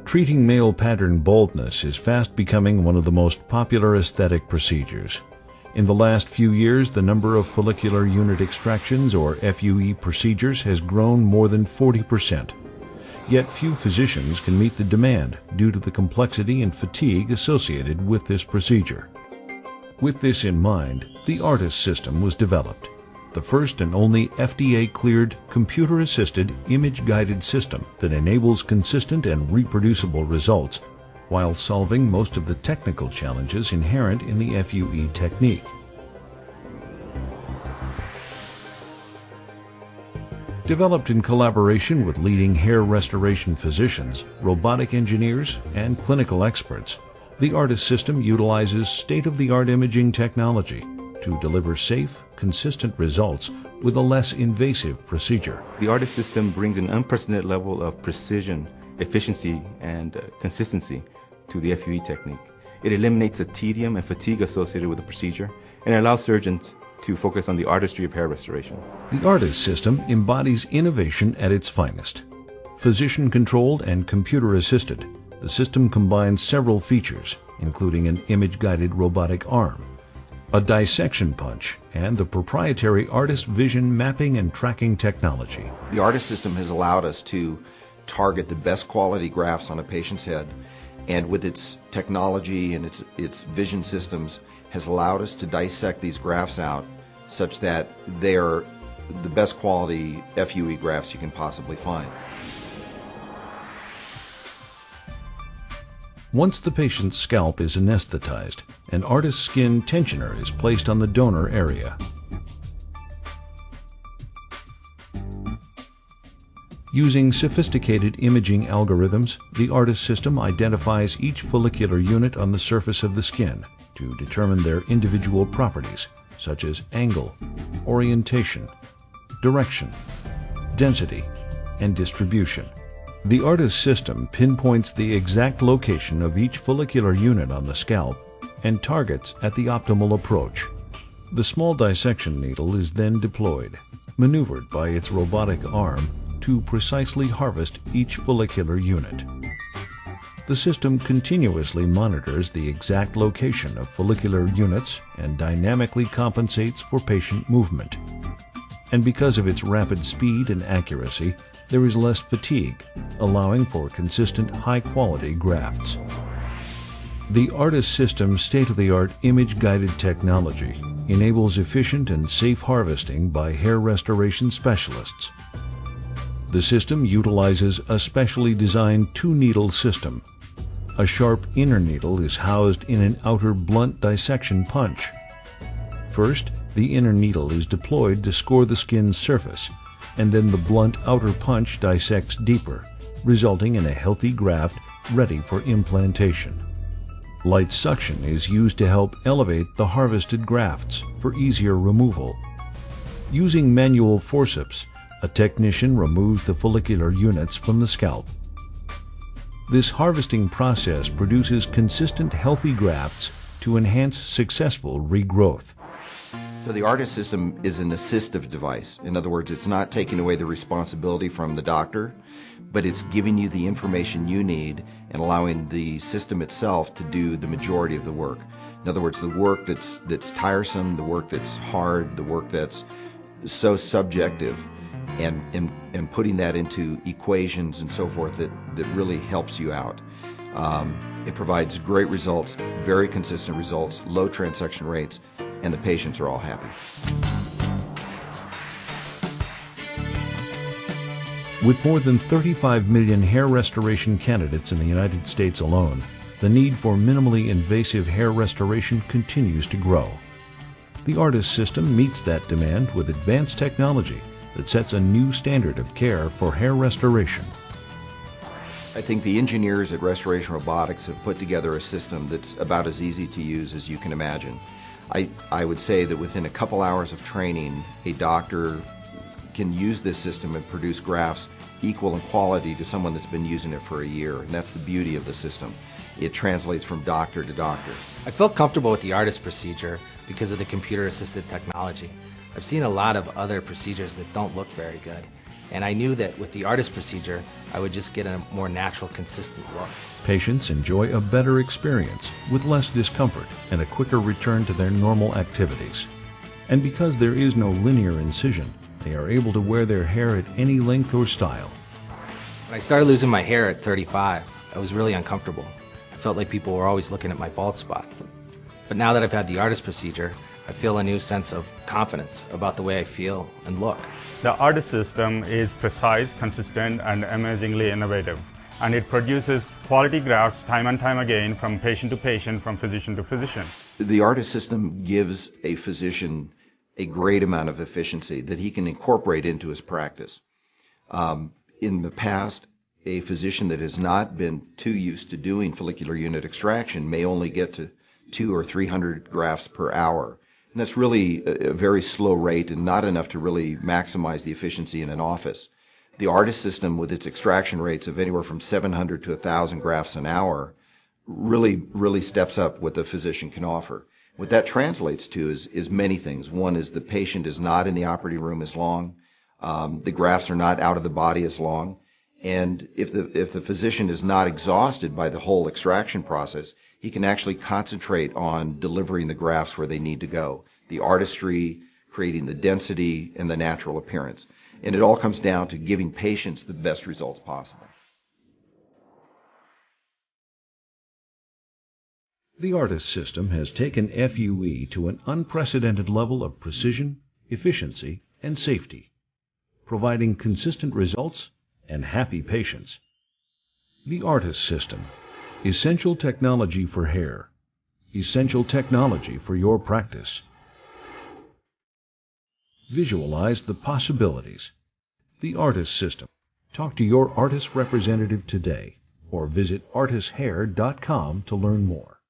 Treating male pattern baldness is fast becoming one of the most popular aesthetic procedures. In the last few years, the number of follicular unit extractions, or FUE procedures, has grown more than 40%. Yet few physicians can meet the demand due to the complexity and fatigue associated with this procedure. With this in mind, the Artas system was developed, the first and only FDA-cleared, computer-assisted, image-guided system that enables consistent and reproducible results while solving most of the technical challenges inherent in the FUE technique. Developed in collaboration with leading hair restoration physicians, robotic engineers, and clinical experts, the Artas system utilizes state-of-the-art imaging technology to deliver safe, consistent results with a less invasive procedure. The Artas system brings an unprecedented level of precision, efficiency, and consistency to the FUE technique. It eliminates the tedium and fatigue associated with the procedure, and it allows surgeons to focus on the artistry of hair restoration. The Artas system embodies innovation at its finest. Physician-controlled and computer-assisted, the system combines several features, including an image-guided robotic arm, a dissection punch, and the proprietary Artas vision mapping and tracking technology. The Artas system has allowed us to target the best quality grafts on a patient's head, and with its technology and its vision systems has allowed us to dissect these grafts out such that they are the best quality FUE grafts you can possibly find. Once the patient's scalp is anesthetized, an Artas skin tensioner is placed on the donor area. Using sophisticated imaging algorithms, the Artas system identifies each follicular unit on the surface of the skin to determine their individual properties, such as angle, orientation, direction, density, and distribution. The Artas system pinpoints the exact location of each follicular unit on the scalp and targets at the optimal approach. The small dissection needle is then deployed, maneuvered by its robotic arm to precisely harvest each follicular unit. The system continuously monitors the exact location of follicular units and dynamically compensates for patient movement. And because of its rapid speed and accuracy, there is less fatigue, allowing for consistent high-quality grafts. The Artas system's state-of-the-art image-guided technology enables efficient and safe harvesting by hair restoration specialists. The system utilizes a specially designed two-needle system. A sharp inner needle is housed in an outer blunt dissection punch. First, the inner needle is deployed to score the skin's surface, and then the blunt outer punch dissects deeper, resulting in a healthy graft ready for implantation. Light suction is used to help elevate the harvested grafts for easier removal. Using manual forceps, a technician removes the follicular units from the scalp. This harvesting process produces consistent, healthy grafts to enhance successful regrowth. So the Artas system is an assistive device. In other words, it's not taking away the responsibility from the doctor, but it's giving you the information you need and allowing the system itself to do the majority of the work. In other words, the work that's tiresome, the work that's hard, the work that's so subjective, and putting that into equations and so forth that really helps you out. It provides great results, very consistent results, low transection rates, and the patients are all happy. With more than 35 million hair restoration candidates in the United States alone, the need for minimally invasive hair restoration continues to grow. The Artas system meets that demand with advanced technology that sets a new standard of care for hair restoration. I think the engineers at Restoration Robotics have put together a system that's about as easy to use as you can imagine. I would say that within a couple hours of training, a doctor can use this system and produce grafts equal in quality to someone that's been using it for a year, and that's the beauty of the system. It translates from doctor to doctor. I felt comfortable with the Artas procedure because of the computer-assisted technology. I've seen a lot of other procedures that don't look very good, and I knew that with the Artas procedure, I would just get a more natural, consistent look. Patients enjoy a better experience with less discomfort and a quicker return to their normal activities. And because there is no linear incision, they are able to wear their hair at any length or style. When I started losing my hair at 35, I was really uncomfortable. I felt like people were always looking at my bald spot. But now that I've had the Artas procedure, I feel a new sense of confidence about the way I feel and look. The Artas system is precise, consistent, and amazingly innovative, and it produces quality grafts time and time again from patient to patient, from physician to physician. The Artas system gives a physician a great amount of efficiency that he can incorporate into his practice. In the past, a physician that has not been too used to doing follicular unit extraction may only get to 200 or 300 grafts per hour. And that's really a very slow rate and not enough to really maximize the efficiency in an office. The Artas system, with its extraction rates of anywhere from 700 to 1,000 grafts an hour, really steps up what the physician can offer. What that translates to is many things. One is the patient is not in the operating room as long. The grafts are not out of the body as long. And if the physician is not exhausted by the whole extraction process, he can actually concentrate on delivering the grafts where they need to go. The artistry, creating the density, and the natural appearance. And it all comes down to giving patients the best results possible. The Artas system has taken FUE to an unprecedented level of precision, efficiency, and safety, providing consistent results and happy patients. The Artas system. Essential technology for hair. Essential technology for your practice. Visualize the possibilities. The Artas system. Talk to your Artas representative today or visit artishair.com to learn more.